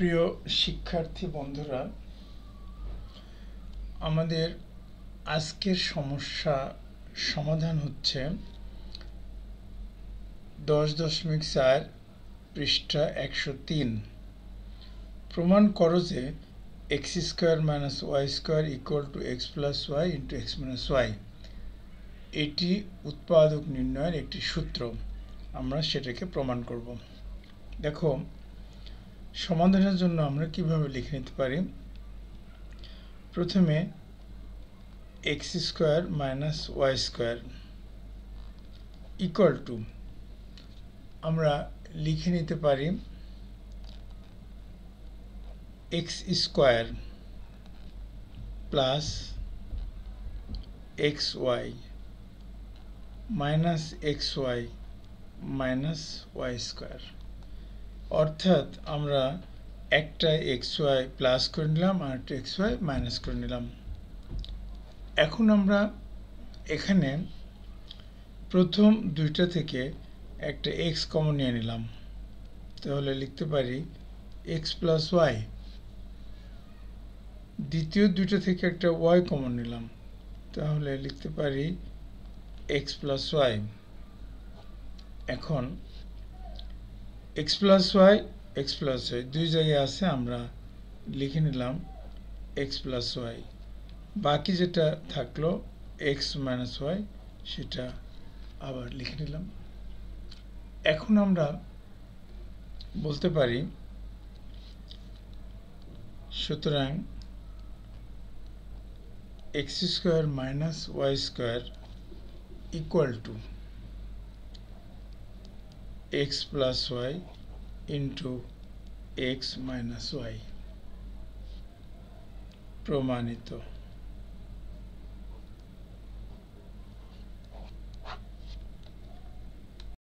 প্রিয় শিক্ষার্থী বন্ধুরা, আমাদের আজকের সমস্যা সমাধান হচ্ছে 10.4 পৃষ্ঠা 103। প্রমাণ করো যে x² - y² = x + y × x - y। এটি উৎপাদক নির্ণয়ের একটি সূত্র। আমরা সেটাকে প্রমাণ করব। দেখো, সমাধানের জন্য আমরা কিভাবে লিখে নিতে পারি। প্রথমে x² - y² = আমরা লিখে নিতে পারি x² plus xy minus xy minus y²। অর্থাৎ আমরা একটা xy প্লাস করে নিলাম আর একটা xy মাইনাস করে নিলাম। এখন আমরা এখানে প্রথম দুইটা থেকে একটা x কমন নিয়ে নিলাম, তাহলে লিখতে পারি x + y। দ্বিতীয় দুইটা থেকে একটা y কমন নিলাম, তাহলে লিখতে পারি x + y। এখন x + y x + y দুই জায়গায় আছে, আমরা লিখে নিলাম x + y। বাকি যেটা থাকলো x - y সেটা আবার লিখে নিলাম। এখন আমরা বলতে পারি সুতরাং x² - y² = x + y × x - y। প্রমাণিত।